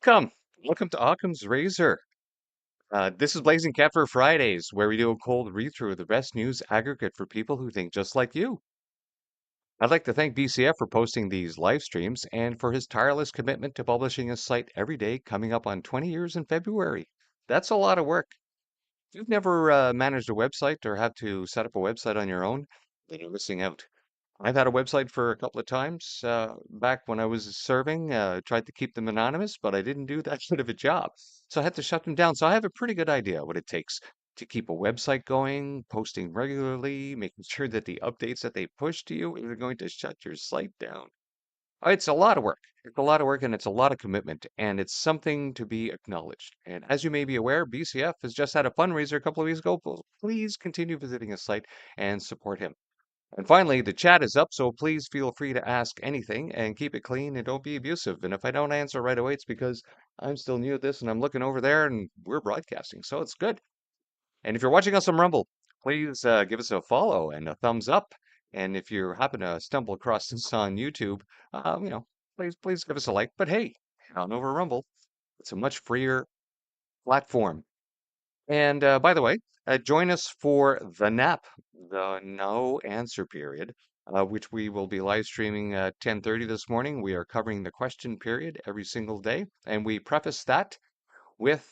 Come, welcome to Occam's Razor. This is Blazing Cat Fridays, where we do a cold read through of the best news aggregate for people who think just like you. I'd like to thank BCF for posting these live streams and for his tireless commitment to publishing his site every day, coming up on 20 years in February. That's a lot of work. If you've never managed a website or had to set up a website on your own, then you're missing out. I've had a website for a couple of times back when I was serving. Tried to keep them anonymous, but I didn't do that good of a job. So I had to shut them down. So I have a pretty good idea what it takes to keep a website going, posting regularly, making sure that the updates that they push to you are going to shut your site down. It's a lot of work. It's a lot of work and it's a lot of commitment, and it's something to be acknowledged. And as you may be aware, BCF has just had a fundraiser a couple of weeks ago. Please continue visiting his site and support him. And finally, the chat is up, so please feel free to ask anything and keep it clean and don't be abusive. And if I don't answer right away, it's because I'm still new at this and I'm looking over there and we're broadcasting, so it's good. And if you're watching us on Rumble, please give us a follow and a thumbs up. And if you happen to stumble across this on YouTube, please give us a like. But hey, on over Rumble, it's a much freer platform. And by the way, join us for the nap, the no answer period, which we will be live streaming at 10:30 this morning. We are covering the question period every single day, and we preface that with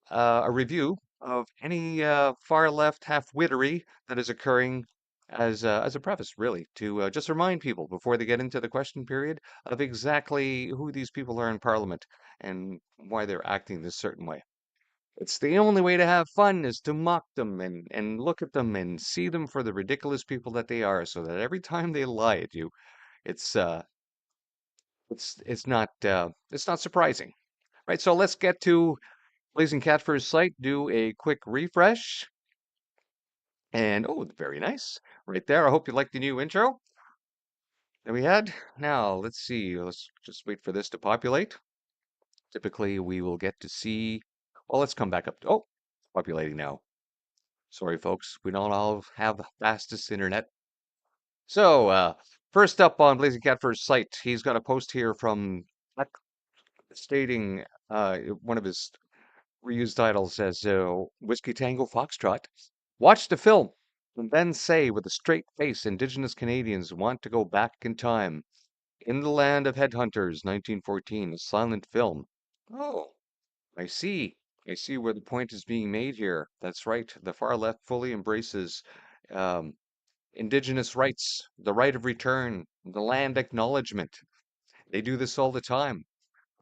a review of any far left half-wittery that is occurring as a preface, really, to just remind people before they get into the question period of exactly who these people are in Parliament and why they're acting this certain way. It's the only way to have fun is to mock them and look at them and see them for the ridiculous people that they are, so that every time they lie at you, it's it's not surprising. Right, so let's get to Blazing Cat First Sight, do a quick refresh. And oh, very nice. Right there. I hope you like the new intro that we had. Now, let's see. Let's just wait for this to populate. Typically, we will get to see. Well, let's come back up. Oh, populating now. Sorry, folks, we don't all have the fastest internet. So, first up on Blazing Cat First Sight, he's got a post here from stating one of his reused titles as Whiskey Tango Foxtrot. Watch the film and then say with a straight face Indigenous Canadians want to go back in time. In the Land of Headhunters, 1914, a silent film. Oh, I see. I see where the point is being made here. That's right. The far left fully embraces um, Indigenous rights, the right of return, the land acknowledgement. They do this all the time.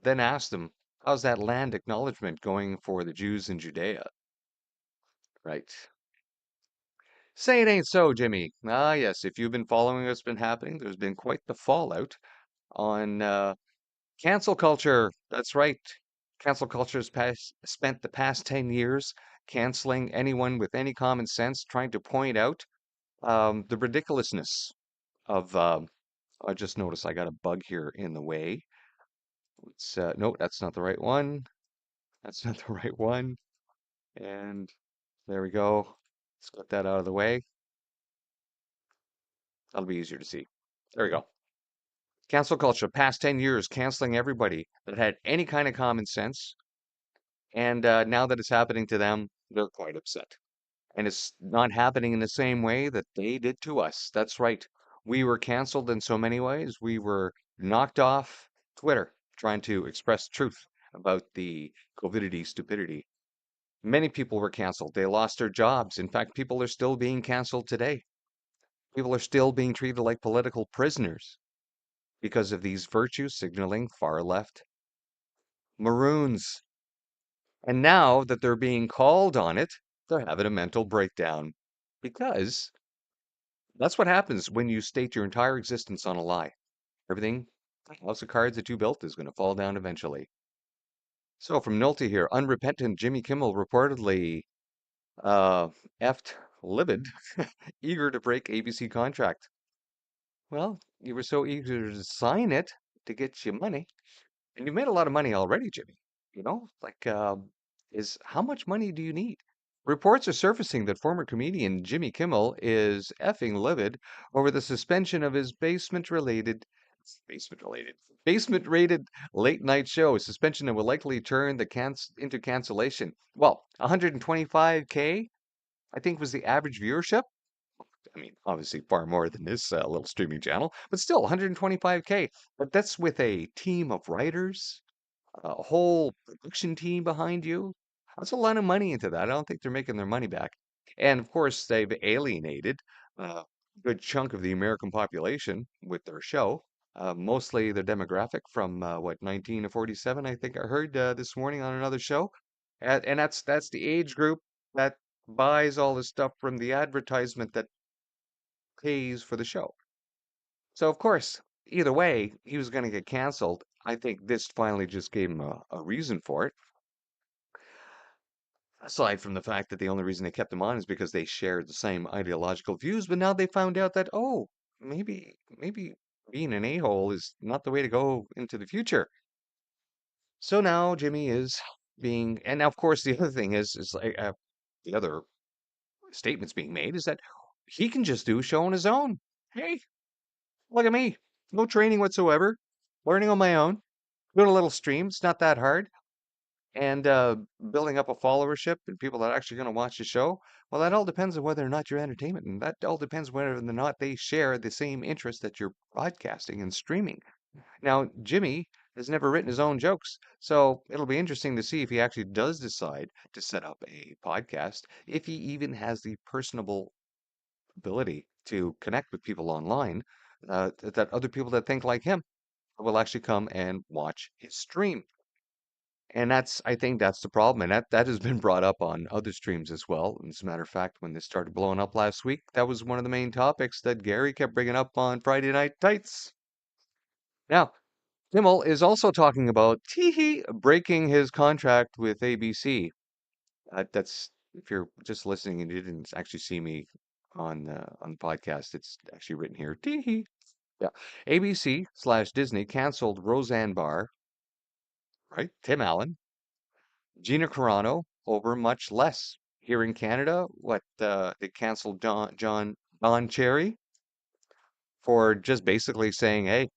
Then ask them, how's that land acknowledgement going for the Jews in Judea? Right. Say it ain't so, Jimmy. Ah, yes, if you've been following what's been happening, there's been quite the fallout on cancel culture. That's right. Cancel culture has spent the past 10 years canceling anyone with any common sense, trying to point out the ridiculousness of I just noticed I got a bug here in the way. It's no, that's not the right one. That's not the right one. And there we go. Let's get that out of the way. That'll be easier to see. There we go. Cancel culture, past 10 years, canceling everybody that had any kind of common sense. And now that it's happening to them, they're quite upset. And it's not happening in the same way that they did to us. That's right. We were canceled in so many ways. We were knocked off Twitter trying to express truth about the COVIDity stupidity. Many people were canceled. They lost their jobs. In fact, people are still being canceled today. People are still being treated like political prisoners because of these virtue signaling far left maroons. And now that they're being called on it, they're having a mental breakdown because that's what happens when you state your entire existence on a lie. Everything, the house of cards that you built is going to fall down eventually. So from Nolte here, unrepentant Jimmy Kimmel reportedly uh, effed livid, eager to break ABC contract. Well, you were so eager to sign it to get you money, and you've made a lot of money already, Jimmy. Like, is how much money do you need? Reports are surfacing that former comedian Jimmy Kimmel is effing livid over the suspension of his basement-related Basement related. Basement rated late night show. Suspension that will likely turn the into cancellation. Well, 125K, I think, was the average viewership. I mean, obviously far more than this little streaming channel, but still 125K. But that's with a team of writers, a whole production team behind you. That's a lot of money into that. I don't think they're making their money back. And of course, they've alienated a good chunk of the American population with their show. Mostly the demographic from what 19 to 47, I think I heard this morning on another show, and that's the age group that buys all the stuff from the advertisement that pays for the show. So of course, either way, he was going to get canceled. I think this finally just gave him a reason for it. Aside from the fact that the only reason they kept him on is because they shared the same ideological views, but now they found out that, oh, maybe being an a-hole is not the way to go into the future. So now Jimmy is being, and now of course the other thing is like the other statements being made is that he can just do a show on his own. Hey, look at me, no training whatsoever, learning on my own, doing a little stream. It's not that hard. And building up a followership and people that are actually going to watch the show, well, that all depends on whether or not you're entertainment, and that all depends whether or not they share the same interest that you're broadcasting and streaming. Now, Jimmy has never written his own jokes, so it'll be interesting to see if he actually does decide to set up a podcast, if he even has the personable ability to connect with people online, that other people that think like him will actually come and watch his stream. And I think that's the problem. And that has been brought up on other streams as well. And as a matter of fact, when this started blowing up last week, that was one of the main topics that Gary kept bringing up on Friday Night Tights. Now, Kimmel is also talking about teehee breaking his contract with ABC. That's if you're just listening and you didn't actually see me on the podcast, it's actually written here. Teehee. Yeah. ABC/Disney canceled Roseanne Barr, right? Tim Allen, Gina Carano over much less. Here in Canada, they canceled Don Cherry for just basically saying, "Hey,"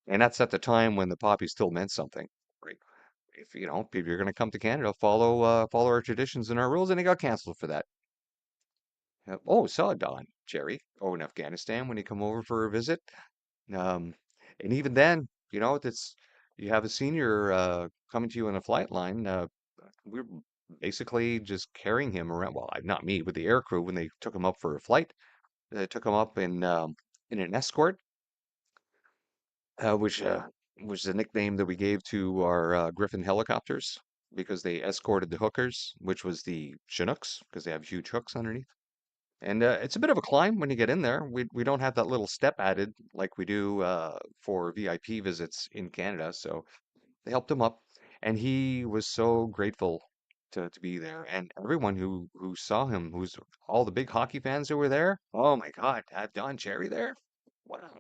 and that's at the time when the poppy still meant something, right? If you're going to come to Canada, follow our traditions and our rules, and he got canceled for that. Oh, saw Don Cherry in Afghanistan when he come over for a visit. Um, and even then, that's you have a senior coming to you on a flight line. We're basically just carrying him around. Well, not me, but the air crew when they took him up for a flight. They took him up in an escort, which was the nickname that we gave to our Griffin helicopters because they escorted the hookers, which was the Chinooks, because they have huge hooks underneath. And it's a bit of a climb when you get in there. We don't have that little step added like we do for VIP visits in Canada. So they helped him up, and he was so grateful to be there. And everyone who saw him, who's all the big hockey fans who were there, oh my God, to have Don Cherry there, wow.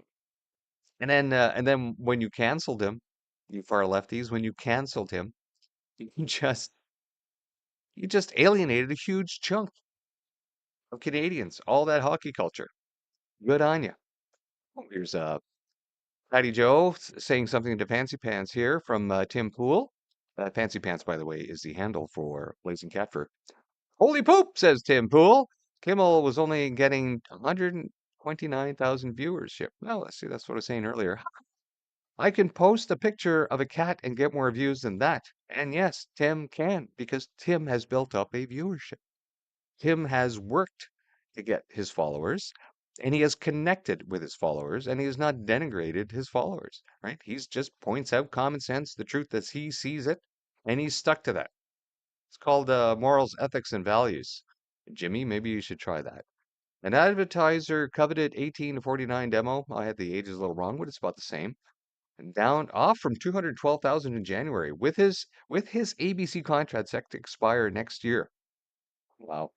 And then when you canceled him, you far lefties, when you canceled him, you just you just alienated a huge chunk of Canadians, all that hockey culture. Good on you. Oh, here's Patty Joe saying something to Fancy Pants here from Tim Pool. Fancy Pants, by the way, is the handle for Blazing Catford. Holy poop, says Tim Pool. Kimmel was only getting 129,000 viewership. Well, let's see, that's what I was saying earlier. I can post a picture of a cat and get more views than that. And yes, Tim can, because Tim has built up a viewership. Tim has worked to get his followers, and he has connected with his followers, and he has not denigrated his followers, right? He's just points out common sense, the truth as he sees it, and he's stuck to that. It's called morals, ethics, and values. Jimmy, maybe you should try that. An advertiser coveted 18 to 49 demo. I had the ages a little wrong, but it's about the same. And down off from 212,000 in January with his ABC contract set to expire next year. Wow.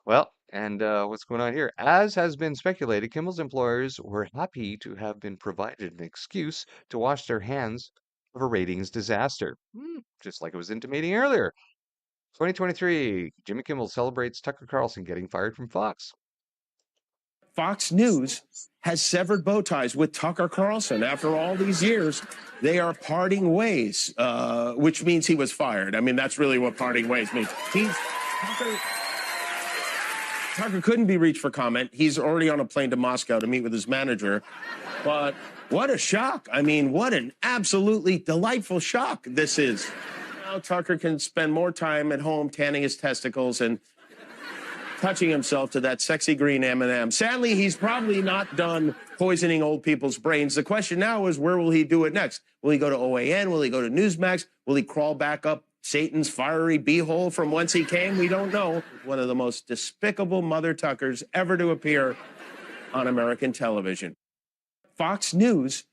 Well, and what's going on here? As has been speculated, Kimmel's employers were happy to have been provided an excuse to wash their hands of a ratings disaster. Just like it was intimating earlier. 2023, Jimmy Kimmel celebrates Tucker Carlson getting fired from Fox. Fox News has severed bow ties with Tucker Carlson. After all these years, they are parting ways, which means he was fired. I mean, that's really what parting ways means. Tucker couldn't be reached for comment. He's already on a plane to Moscow to meet with his manager. But what a shock. I mean, what an absolutely delightful shock this is. Now Tucker can spend more time at home tanning his testicles and touching himself to that sexy green M&M. Sadly, he's probably not done poisoning old people's brains. The question now is, where will he do it next? Will he go to OAN? Will he go to Newsmax? Will he crawl back up Satan's fiery beehole from whence he came? We don't know. One of the most despicable mother Tuckers ever to appear on American television. Fox News.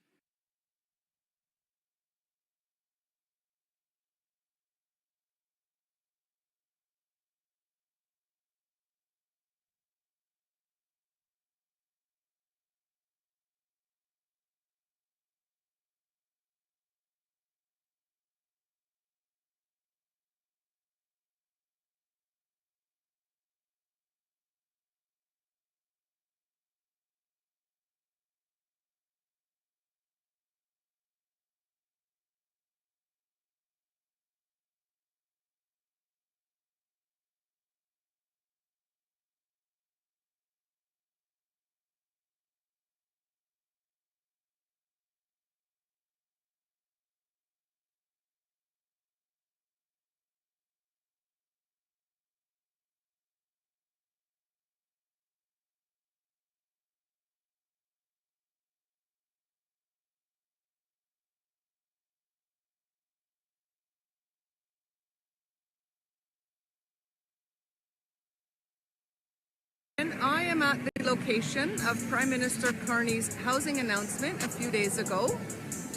And I am at the location of Prime Minister Carney's housing announcement a few days ago,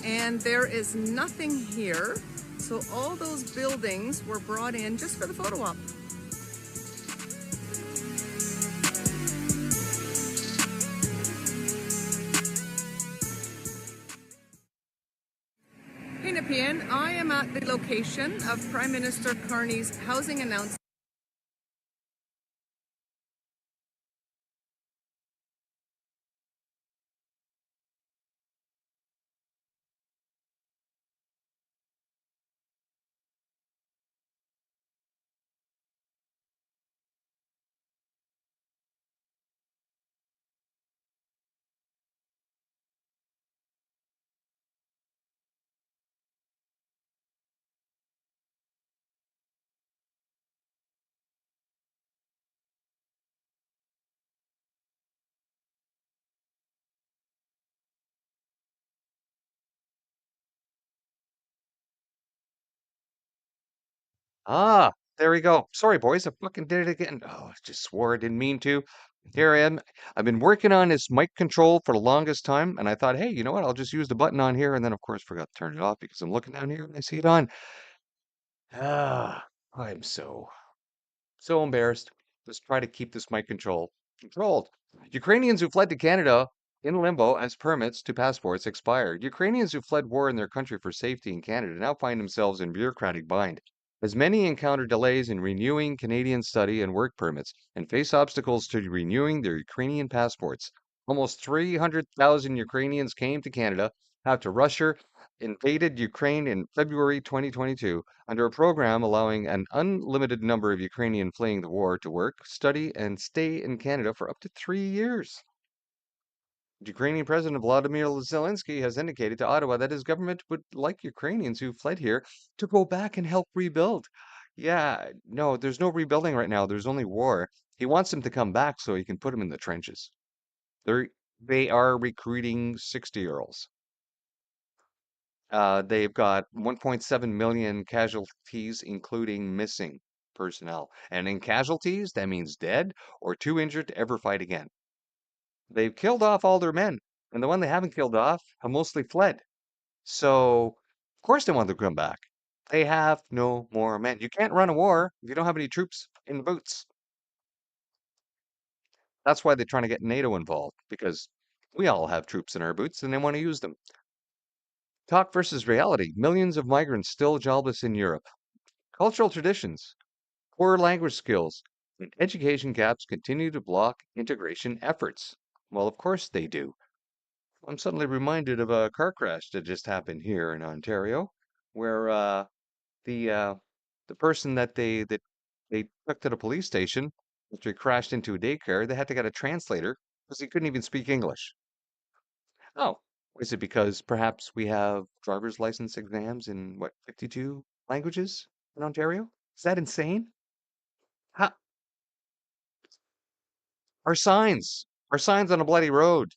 and there is nothing here. So all those buildings were brought in just for the photo op. Hey Nepean, I am at the location of Prime Minister Carney's housing announcement. Ah, there we go. Sorry, boys, I fucking did it again. Oh, I just swore I didn't mean to. Here I am. I've been working on this mic control for the longest time, and I thought, hey, you know what? I'll just use the button on here, and then of course forgot to turn it off because I'm looking down here and I see it on. Ah, I'm so embarrassed. Let's try to keep this mic control controlled. Ukrainians who fled to Canada in limbo as permits to passports expired. Ukrainians who fled war in their country for safety in Canada now find themselves in bureaucratic bind, as many encounter delays in renewing Canadian study and work permits and face obstacles to renewing their Ukrainian passports. Almost 300,000 Ukrainians came to Canada after Russia invaded Ukraine in February 2022 under a program allowing an unlimited number of Ukrainian fleeing the war to work, study, and stay in Canada for up to 3 years. Ukrainian President Vladimir Zelensky has indicated to Ottawa that his government would like Ukrainians who fled here to go back and help rebuild. Yeah, no, there's no rebuilding right now. There's only war. He wants them to come back so he can put them in the trenches. They're, they are recruiting 60-year-olds. They've got 1.7 million casualties, including missing personnel. And in casualties, that means dead or too injured to ever fight again. They've killed off all their men, and the one they haven't killed off have mostly fled. So, of course, they want to come back. They have no more men. You can't run a war if you don't have any troops in the boots. That's why they're trying to get NATO involved, because we all have troops in our boots and they want to use them. Talk versus reality. Millions of migrants still jobless in Europe. Cultural traditions, poor language skills, and education gaps continue to block integration efforts. Well, of course they do. I'm suddenly reminded of a car crash that just happened here in Ontario, where the uh, the person that they took to the police station after he crashed into a daycare, they had to get a translator because he couldn't even speak English. Oh, is it because perhaps we have driver's license exams in what, 52 languages in Ontario? Is that insane? How, our signs on a bloody road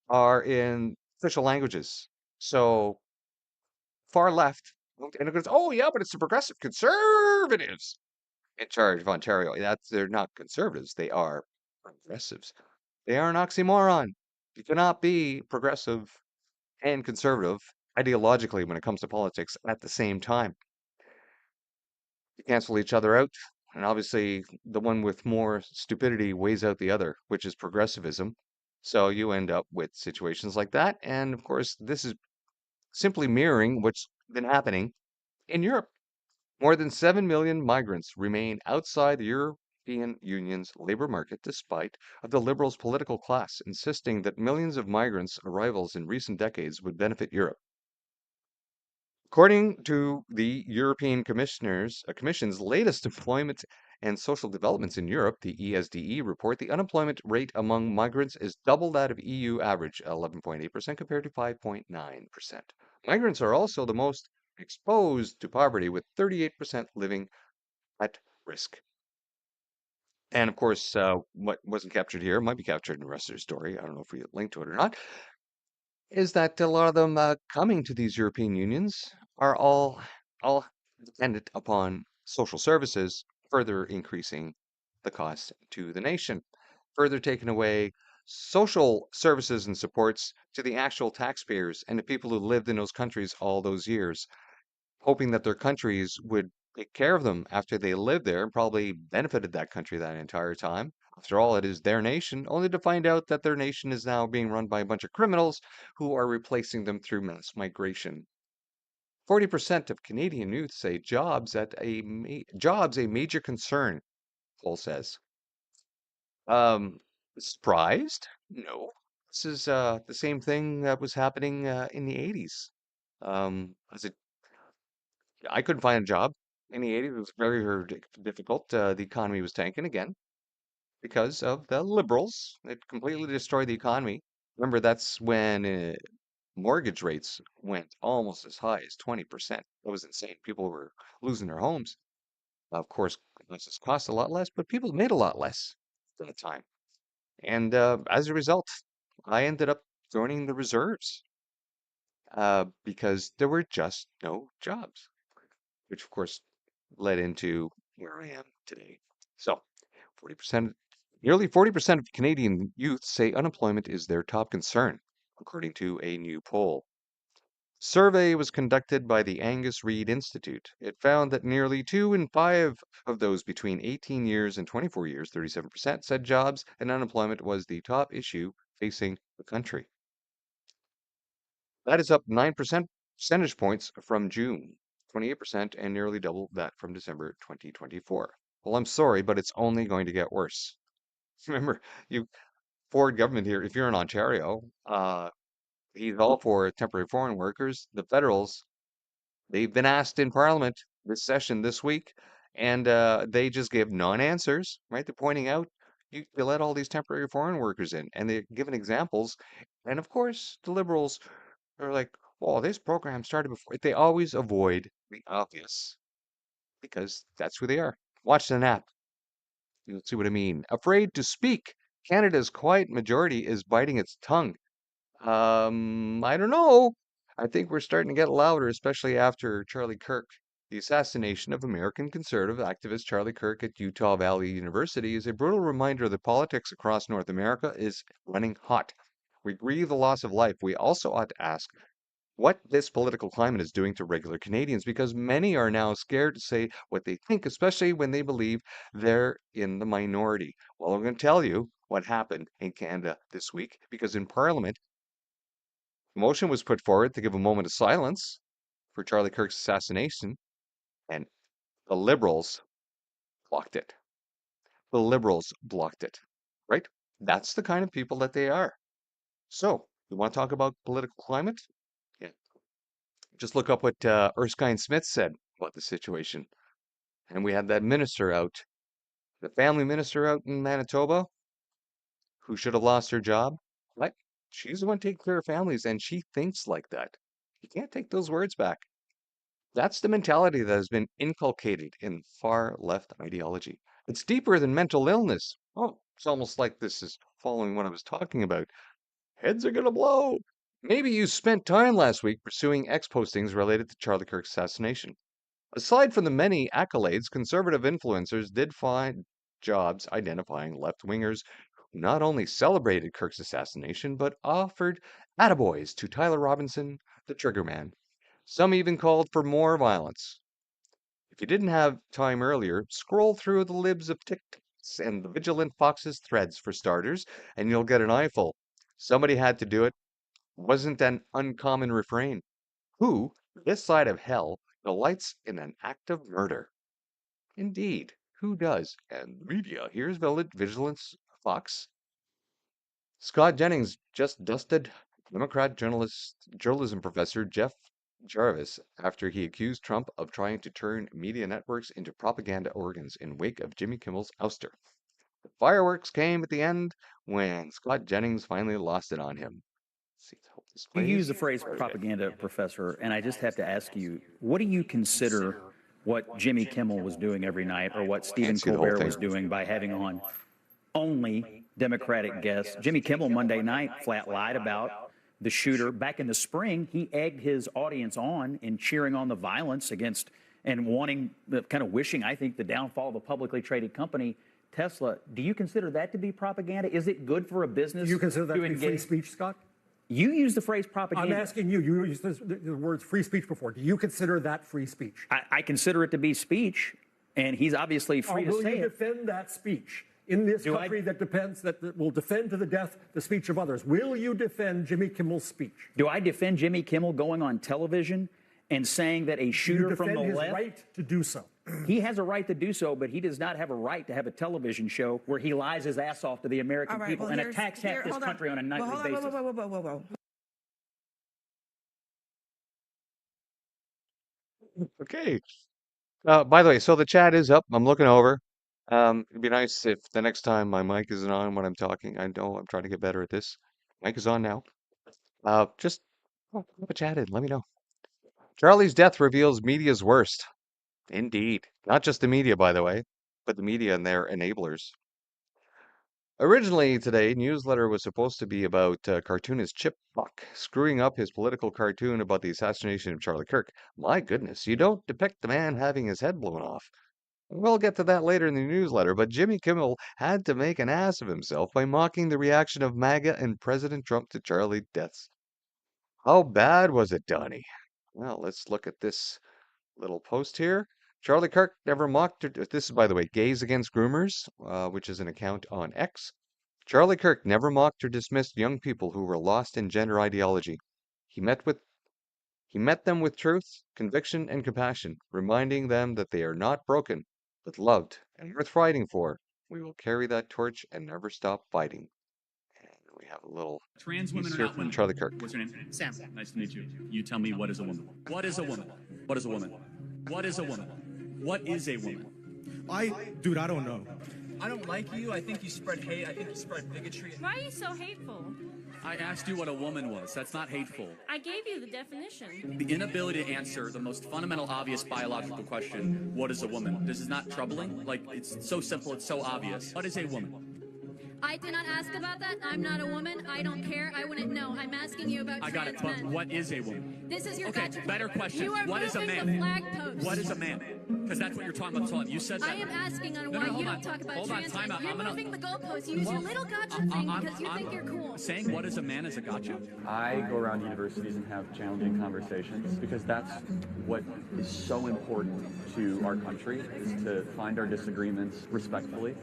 are in official languages. So far left, and it goes, oh yeah, but it's the progressive conservatives in charge of Ontario. They're not conservatives, they are progressives. They are an oxymoron. You cannot be progressive and conservative ideologically when it comes to politics at the same time. You cancel each other out. And obviously, the one with more stupidity weighs out the other, which is progressivism. So you end up with situations like that. And of course, this is simply mirroring what's been happening in Europe. More than 7 million migrants remain outside the European Union's labor market despite of the Liberals' political class insisting that millions of migrants' arrivals in recent decades would benefit Europe. According to the European Commission's latest employment and social developments in Europe, the ESDE report, the unemployment rate among migrants is double that of EU average, 11.8% compared to 5.9%. Migrants are also the most exposed to poverty, with 38% living at risk. And of course, what wasn't captured here might be captured in the rest of the story. I don't know if we linked to it or not, is that a lot of them coming to these European unions are all dependent upon social services, further increasing the cost to the nation, further taking away social services and supports to the actual taxpayers and the people who lived in those countries all those years, hoping that their countries would take care of them after they lived there and probably benefited that country that entire time. After all, it is their nation, only to find out that their nation is now being run by a bunch of criminals who are replacing them through mass migration. 40% of Canadian youth say jobs a major concern, poll says. Um, Surprised? No. This is the same thing that was happening in the 80s. As it I couldn't find a job in the 80s. It was very, very difficult. The economy was tanking again because of the liberals. It completely destroyed the economy. Remember, that's when mortgage rates went almost as high as 20%. That was insane. People were losing their homes. Of course, this cost a lot less, but people made a lot less at the time. And as a result, I ended up joining the reserves because there were just no jobs, which of course led into where I am today. So 40%, nearly 40% of Canadian youth say unemployment is their top concern, according to a new poll. Survey was conducted by the Angus Reid Institute. It found that nearly 2 in 5 of those between 18 years and 24 years, 37%, said jobs and unemployment was the top issue facing the country. That is up 9 percentage points from June, 28%, and nearly double that from December 2024. Well, I'm sorry, but it's only going to get worse. Remember, you Ford government here, if you're in Ontario, he's all for temporary foreign workers. The federals, they've been asked in Parliament this session this week, and they just give non-answers, right? They're pointing out you let all these temporary foreign workers in, and they're giving examples. And of course, the Liberals are like, well, this program started before. They always avoid the obvious because that's who they are. Watch the nap. You'll see what I mean. Afraid to speak. Canada's quiet majority is biting its tongue. I don't know. I think we're starting to get louder, especially after Charlie Kirk. The assassination of American conservative activist Charlie Kirk at Utah Valley University is a brutal reminder that politics across North America is running hot. We grieve the loss of life. We also ought to ask what this political climate is doing to regular Canadians because many are now scared to say what they think, especially when they believe they're in the minority. Well, I'm going to tell you what happened in Canada this week because in Parliament, a motion was put forward to give a moment of silence for Charlie Kirk's assassination, and the Liberals blocked it. The Liberals blocked it, right? That's the kind of people that they are. So, you want to talk about political climate? Yeah. Just look up what Erskine Smith said about the situation. And we had that minister out, the family minister out in Manitoba, who should have lost her job. What? She's the one taking care of families, and she thinks like that. You can't take those words back. That's the mentality that has been inculcated in far left ideology. It's deeper than mental illness. Oh, it's almost like this is following what I was talking about. Heads are gonna blow. Maybe you spent time last week pursuing X postings related to Charlie Kirk's assassination. Aside from the many accolades, conservative influencers did find jobs identifying left wingers who not only celebrated Kirk's assassination, but offered attaboys to Tyler Robinson, the trigger man. Some even called for more violence. If you didn't have time earlier, scroll through the libs of TikToks and the Vigilant Fox's threads for starters, and you'll get an eyeful. Somebody had to do it. Wasn't an uncommon refrain. Who, this side of hell, delights in an act of murder? Indeed, who does? And the media, here's Vigilance Fox. Scott Jennings just dusted Democrat journalism professor Jeff Jarvis after he accused Trump of trying to turn media networks into propaganda organs in wake of Jimmy Kimmel's ouster. The fireworks came at the end when Scott Jennings finally lost it on him. Let's see, hope this You plays. use the phrase propaganda, Professor, and I just have to ask you, what do you consider what Jimmy Kimmel was doing every night or what Stephen see the whole Colbert thing. was doing by having on only Democratic guests? Jimmy Kimmel Monday night flat lied about the shooter. Back in the spring, he egged his audience on in cheering on the violence against and wanting, kind of wishing, I think, the downfall of a publicly traded company, Tesla. Do you consider that to be propaganda? Is it good for a business Do you consider that to be free engage? speech, Scott? You use the phrase propaganda. I'm asking you. You used the words free speech before. Do you consider that free speech? I consider it to be speech, and he's obviously free to Will say you it. defend that speech in this country that will defend to the death the speech of others? Will you defend Jimmy Kimmel's speech? Do I defend Jimmy Kimmel going on television and saying that a shooter from the defend his left? right to do so. He has a right to do so, but he does not have a right to have a television show where he lies his ass off to the American people and attacks half this country on a nightly basis. Whoa. Okay. By the way, so the chat is up. I'm looking over. It'd be nice if the next time my mic isn't on when I'm talking. I know I'm trying to get better at this. Mic is on now. Just have a chat in. Let me know. Charlie's death reveals media's worst. Indeed. Not just the media, by the way, but the media and their enablers. Originally today, newsletter was supposed to be about cartoonist Chip Buck screwing up his political cartoon about the assassination of Charlie Kirk. My goodness, you don't depict the man having his head blown off. We'll get to that later in the newsletter, but Jimmy Kimmel had to make an ass of himself by mocking the reaction of MAGA and President Trump to Charlie deaths. How bad was it, Donnie? Well, let's look at this little post here. Charlie Kirk never mocked her. This is, by the way, Gays Against Groomers, which is an account on X. Charlie Kirk never mocked or dismissed young people who were lost in gender ideology. He met them with truth, conviction, and compassion, reminding them that they are not broken, but loved and worth fighting for. We will carry that torch and never stop fighting. And we have a little Trans women piece are here not from women. Charlie Kirk. What's your name? Sam. Nice to meet you. You tell me, what is a woman? What is a woman? What is a woman? What is a woman? What is a woman? Dude, I don't know. I don't like you. I think you spread hate. I think you spread bigotry. Why are you so hateful? I asked you what a woman was. That's not hateful. I gave you the definition. The inability to answer the most fundamental, obvious biological question, what is a woman? This is not troubling. Like, it's so simple, it's so obvious. What is a woman? I did not ask about that. I'm not a woman. I don't care. I wouldn't know. I'm asking you about I got it, trans but men. what is a woman? This is your Okay, gotcha. better question. You are What is a moving man? the flag post. What is a man? Because that's what you're talking about the whole time. You said that. I am asking on No, why hold you on. don't talk about Hold on, trans time men. out. You're I'm gonna- moving the goalposts. You use your little gotcha thing because you think you're cool. Saying what is a man is a gotcha. I go around universities and have challenging conversations because that's what is so important to our country, is to find our disagreements respectfully.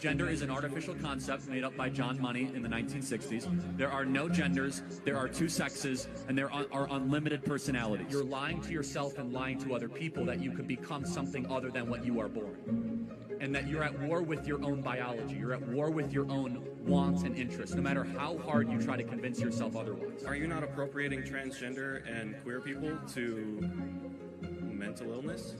Gender is an artificial concept made up by John Money in the 1960s. There are no genders, there are two sexes, and there are unlimited personalities. You're lying to yourself and lying to other people that you could become something other than what you are born. and that you're at war with your own biology. You're at war with your own wants and interests, no matter how hard you try to convince yourself otherwise. Are you not appropriating transgender and queer people to mental illness?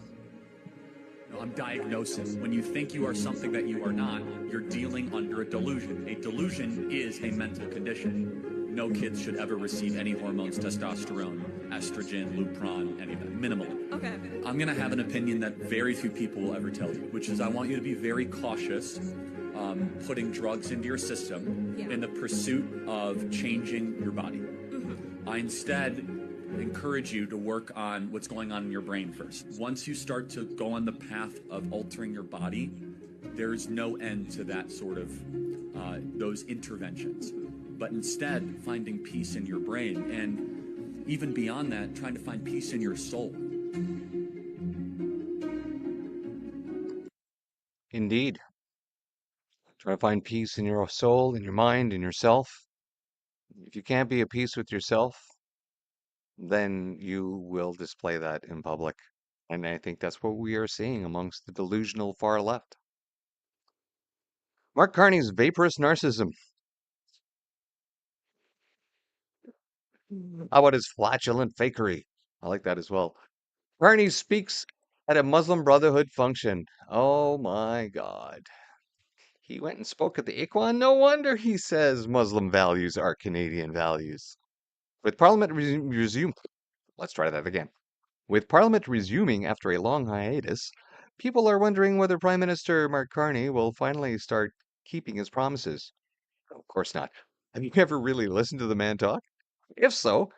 No, I'm diagnosing. When you think you are something that you are not, you're dealing under a delusion. A delusion is a mental condition. No kids should ever receive any hormones, testosterone, estrogen, Lupron, any of that. Minimally. Okay. I'm going to have an opinion that very few people will ever tell you, which is I want you to be very cautious putting drugs into your system in the pursuit of changing your body. I instead encourage you to work on what's going on in your brain first. Once you start to go on the path of altering your body, there's no end to that sort of those interventions. But instead, finding peace in your brain, and even beyond that, trying to find peace in your soul. Indeed. Try to find peace in your soul, in your mind, in yourself. If you can't be at peace with yourself, then you will display that in public. And I think that's what we are seeing amongst the delusional far left. Mark Carney's vaporous narcissism. How about his flatulent fakery? I like that as well. Carney speaks at a Muslim Brotherhood function. Oh my God. He went and spoke at the Ikhwan. No wonder he says Muslim values are Canadian values. With Parliament resumed, let's try that again. With Parliament resuming after a long hiatus, people are wondering whether Prime Minister Mark Carney will finally start keeping his promises. Of course not. Have you ever really listened to the man talk? If so,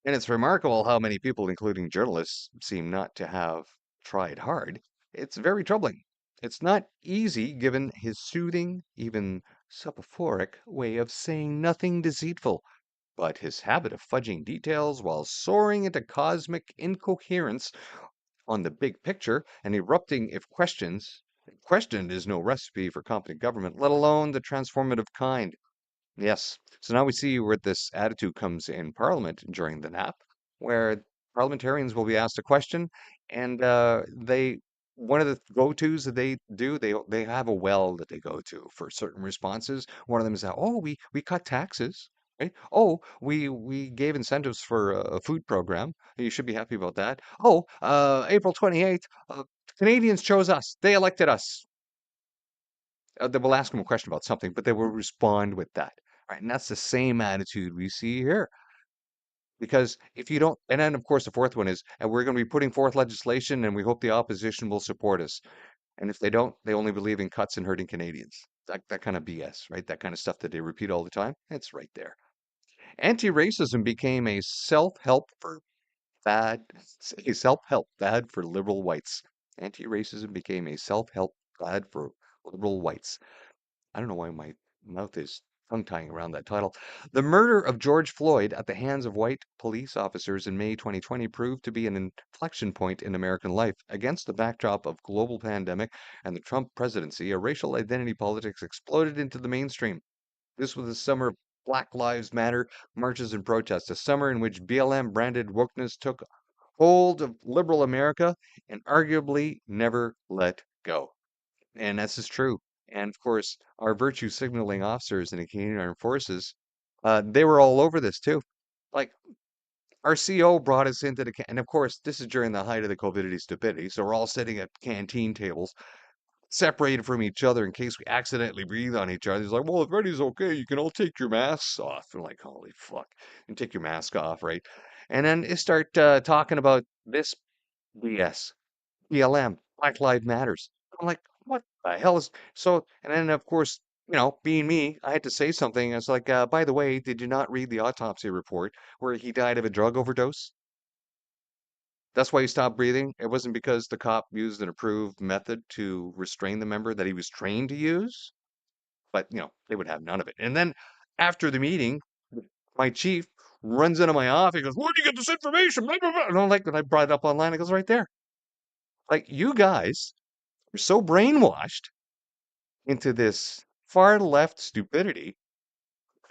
and it's remarkable how many people, including journalists, seem not to have tried hard, it's very troubling. It's not easy given his soothing, even soporific way of saying nothing deceitful, but his habit of fudging details while soaring into cosmic incoherence on the big picture and erupting if questioned is no recipe for competent government, let alone the transformative kind. Yes. So now we see where this attitude comes in Parliament during the nap, where parliamentarians will be asked a question, and they one of the go-tos that they do, they have a well that they go to for certain responses. One of them is that, oh, we cut taxes, right? Oh, we gave incentives for a food program. You should be happy about that. Oh, April 28th, Canadians chose us. They elected us. They will ask them a question about something, but they will respond with that. Right? And that's the same attitude we see here. Because if you don't, and then of course the fourth one is, and we're going to be putting forth legislation, and we hope the opposition will support us. And if they don't, they only believe in cuts and hurting Canadians. That kind of BS, right? That kind of stuff that they repeat all the time. It's right there. Anti-racism became a self-help fad for liberal whites. Anti-racism became a self-help fad for liberal whites. I don't know why my mouth is tongue-tying around that title. The murder of George Floyd at the hands of white police officers in May 2020 proved to be an inflection point in American life. Against the backdrop of global pandemic and the Trump presidency, a racial identity politics exploded into the mainstream. This was the summer of Black Lives Matter marches and protests, a summer in which BLM branded wokeness took hold of liberal America and arguably never let go. And this is true. And of course, our virtue signaling officers in the Canadian Armed Forces, they were all over this too. Like our CO brought us into and of course, this is during the height of the COVID stupidity. So we're all sitting at canteen tables, separated from each other in case we accidentally breathe on each other. He's like, well, if Eddie's okay, you can all take your masks off. And like, holy fuck, and take your mask off, right? And then they start talking about this BS. BLM, Black Lives Matters. I'm like, what the hell is so? And then, of course, being me, I had to say something. It's like, by the way, did you not read the autopsy report where he died of a drug overdose? That's why he stopped breathing. It wasn't because the cop used an approved method to restrain the member that he was trained to use. But, they would have none of it. And then after the meeting, my chief runs into my office. He goes, where'd you get this information? Blah, blah, blah. And I'm like, and I brought it up online. It goes right there. Like, you guys are so brainwashed into this far left stupidity.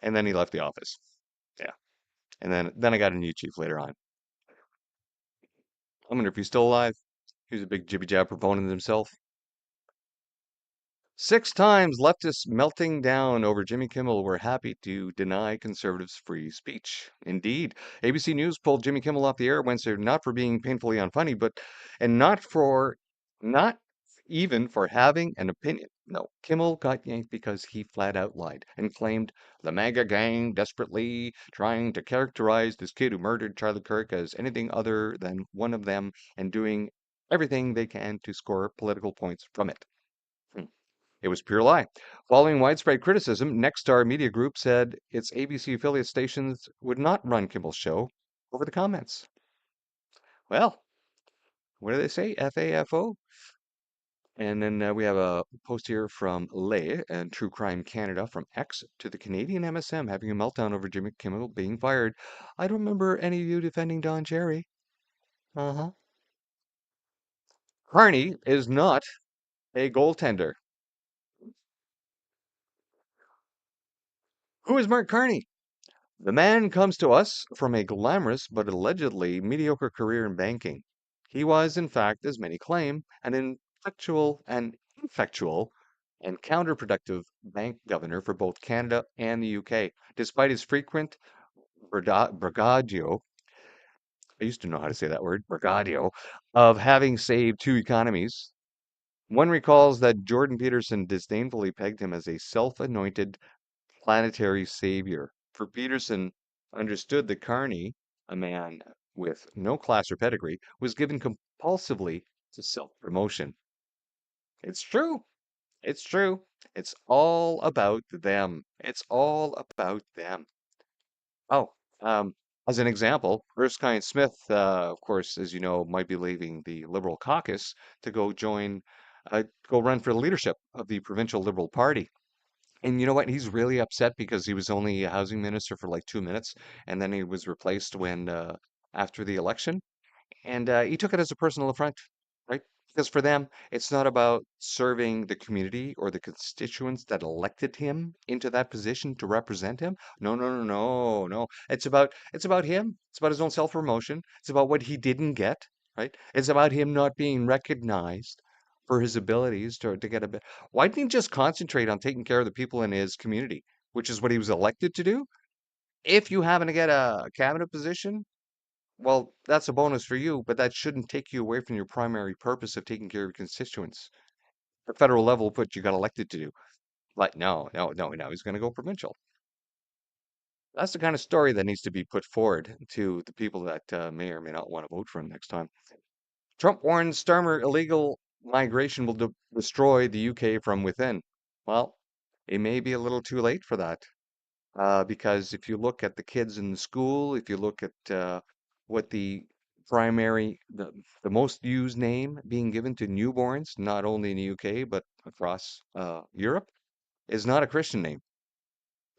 And then he left the office. Yeah. And then I got a new chief later on. I wonder if he's still alive. He was a big jibby jab proponent himself. 6 times leftists melting down over Jimmy Kimmel were happy to deny conservatives free speech. Indeed, ABC News pulled Jimmy Kimmel off the air Wednesday not for being painfully unfunny, and not even for having an opinion. No, Kimmel got yanked because he flat out lied and claimed the MAGA gang desperately trying to characterize this kid who murdered Charlie Kirk as anything other than one of them and doing everything they can to score political points from it. It was pure lie. Following widespread criticism, Nexstar Media Group said its ABC affiliate stations would not run Kimmel's show over the comments. Well, what do they say? FAFO? And then we have a post here from Lay and True Crime Canada from X to the Canadian MSM having a meltdown over Jimmy Kimmel being fired. I don't remember any of you defending Don Cherry. Uh-huh. Carney is not a goaltender. Who is Mark Carney? The man comes to us from a glamorous but allegedly mediocre career in banking. He was, in fact, as many claim, an ineffectual and counterproductive bank governor for both Canada and the UK, despite his frequent bragadio, I used to know how to say that word, bragadio, of having saved two economies. One recalls that Jordan Peterson disdainfully pegged him as a self-anointed planetary savior. For Peterson understood that Carney, a man with no class or pedigree, was given compulsively to self-promotion. It's true. It's true. It's all about them. It's all about them. Oh, as an example, Erskine Smith, of course, as you know, might be leaving the Liberal caucus to go run for the leadership of the provincial Liberal Party. And you know what? He's really upset because he was only a housing minister for like 2 minutes, and then he was replaced when after the election, and he took it as a personal affront, right? Because for them, it's not about serving the community or the constituents that elected him into that position to represent him. No, no, no, no, no. It's about him. It's about his own self-promotion. It's about what he didn't get, right? It's about him not being recognized for his abilities to get a bit. Why didn't he just concentrate on taking care of the people in his community, which is what he was elected to do? If you happen to get a cabinet position, well, that's a bonus for you, but that shouldn't take you away from your primary purpose of taking care of your constituents. The federal level, what you got elected to do. Like, no, no, no, no, he's going to go provincial. That's the kind of story that needs to be put forward to the people that may or may not want to vote for him next time. Trump warns Starmer illegal migration will destroy the UK from within. Well, it may be a little too late for that. Because if you look at the kids in the school, if you look at what the most used name being given to newborns, not only in the UK but across Europe, is not a Christian name,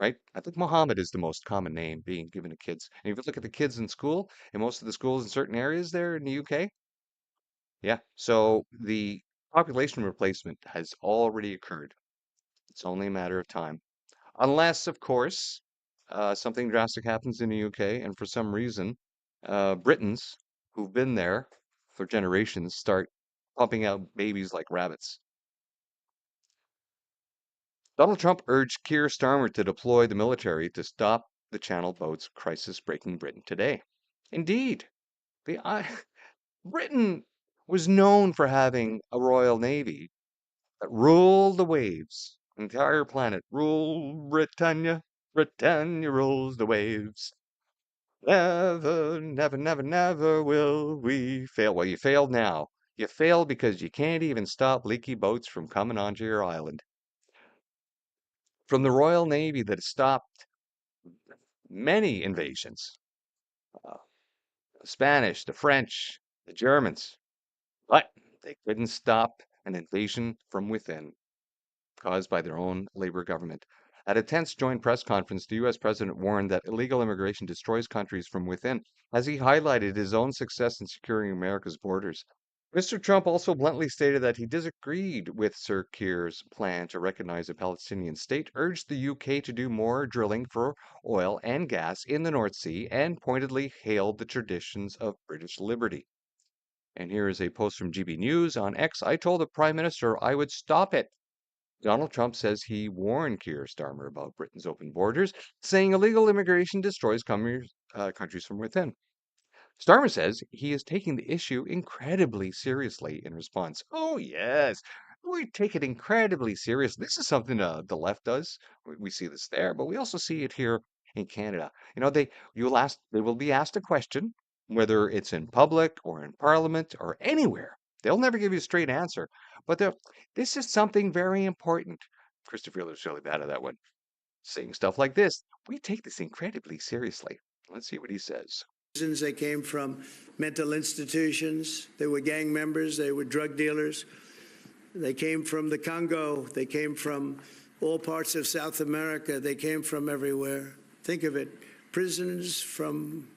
right? I think Muhammad is the most common name being given to kids. And if you look at the kids in school, in most of the schools in certain areas there in the UK, yeah. So the population replacement has already occurred. It's only a matter of time. Unless, of course, something drastic happens in the UK, and for some reason, Britons who've been there for generations start pumping out babies like rabbits. Donald Trump urged Keir Starmer to deploy the military to stop the Channel boats crisis breaking Britain today. Indeed, the Britain was known for having a Royal Navy that ruled the waves, the entire planet. Rule Britannia, Britannia rules the waves. Never, never, never, never will we fail. Well, you failed now. You failed because you can't even stop leaky boats from coming onto your island. From the Royal Navy that has stopped many invasions, uh, the Spanish, the French, the Germans, but they couldn't stop an invasion from within caused by their own labor government. At a tense joint press conference, the U.S. president warned that illegal immigration destroys countries from within, as he highlighted his own success in securing America's borders. Mr. Trump also bluntly stated that he disagreed with Sir Keir's plan to recognize a Palestinian state, urged the UK to do more drilling for oil and gas in the North Sea, and pointedly hailed the traditions of British liberty. And here is a post from GB News on X. I told the Prime Minister I would stop it. Donald Trump says he warned Keir Starmer about Britain's open borders, saying illegal immigration destroys countries from within. Starmer says he is taking the issue incredibly seriously in response. Oh, yes, we take it incredibly serious. This is something the left does. We see this there, but we also see it here in Canada. You know, they will be asked a question, whether it's in public or in Parliament or anywhere. They'll never give you a straight answer. But this is something very important. Christopher was really bad at that one, saying stuff like this. We take this incredibly seriously. Let's see what he says. They came from mental institutions. They were gang members. They were drug dealers. They came from the Congo. They came from all parts of South America. They came from everywhere. Think of it. Prisoners from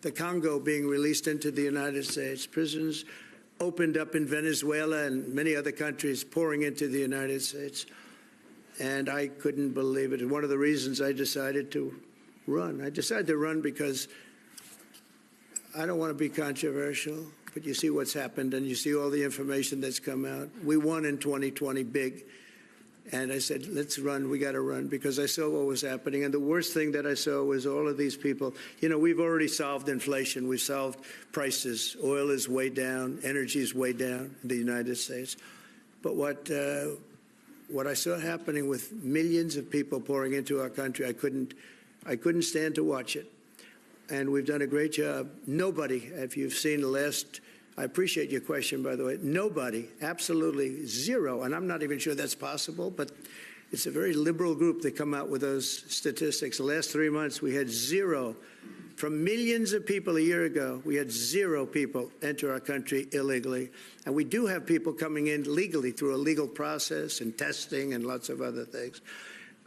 the Congo being released into the United States. Prisons opened up in Venezuela and many other countries pouring into the United States. And I couldn't believe it. One of the reasons I decided to run. I decided to run because I don't want to be controversial, but you see what's happened and you see all the information that's come out. We won in 2020 big. And I said, let's run. We got to run because I saw what was happening. And the worst thing that I saw was all of these people. You know, we've already solved inflation. We've solved prices. Oil is way down. Energy is way down in the United States. But what I saw happening with millions of people pouring into our country, I couldn't stand to watch it. And we've done a great job. Nobody, if you've seen the last, I appreciate your question, by the way, nobody, absolutely zero, and I'm not even sure that's possible, but it's a very liberal group that come out with those statistics. The last 3 months, we had zero. From millions of people a year ago, we had zero people enter our country illegally. And we do have people coming in legally through a legal process and testing and lots of other things.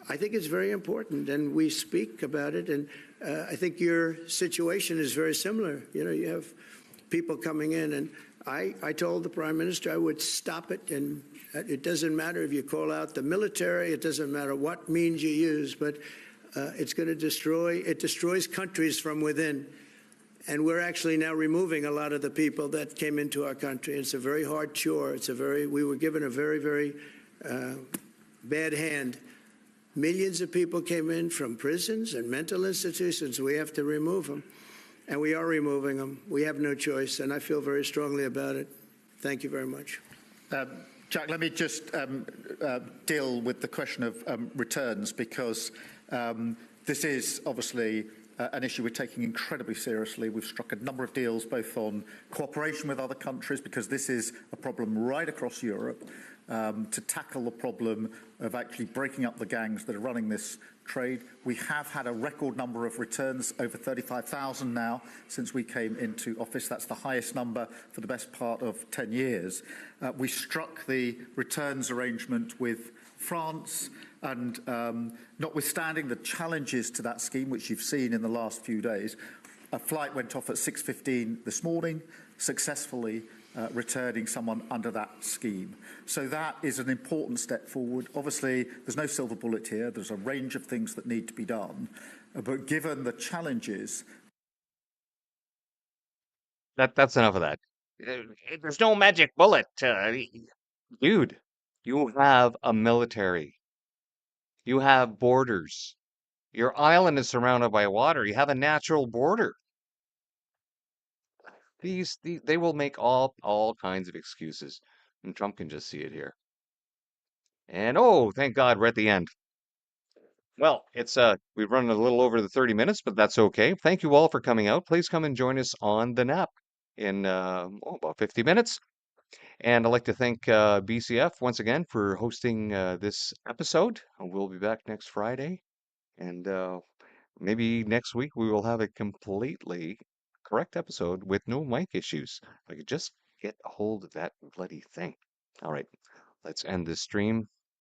I think it's very important, and we speak about it. And I think your situation is very similar. You know, you have people coming in, and I told the Prime Minister I would stop it, and it doesn't matter if you call out the military, it doesn't matter what means you use, but it's going to destroys countries from within. And we're actually now removing a lot of the people that came into our country. It's a very hard chore. We were given a very, very bad hand. Millions of people came in from prisons and mental institutions. We have to remove them, and we are removing them. We have no choice, and I feel very strongly about it. Thank you very much. Jack, let me just deal with the question of returns, because this is obviously an issue we're taking incredibly seriously. We've struck a number of deals both on cooperation with other countries, because this is a problem right across Europe, to tackle the problem of actually breaking up the gangs that are running this trade. We have had a record number of returns, over 35,000 now since we came into office. That's the highest number for the best part of 10 years. We struck the returns arrangement with France, and notwithstanding the challenges to that scheme, which you've seen in the last few days, a flight went off at 6:15 this morning, successfully returning someone under that scheme. So that is an important step forward. Obviously, there's no silver bullet here. There's a range of things that need to be done. But given the challenges... That's enough of that. There's no magic bullet. Dude, you have a military. You have borders. Your island is surrounded by water. You have a natural border. They will make all kinds of excuses, and Trump can just see it here. And oh, thank God we're at the end. Well, we've run a little over the 30 minutes, but that's okay. Thank you all for coming out. Please come and join us on the nap in about 50 minutes. And I'd like to thank BCF once again for hosting this episode. We'll be back next Friday, and maybe next week we will have a completely correct episode with no mic issues. If I could just get a hold of that bloody thing. All right, let's end this stream.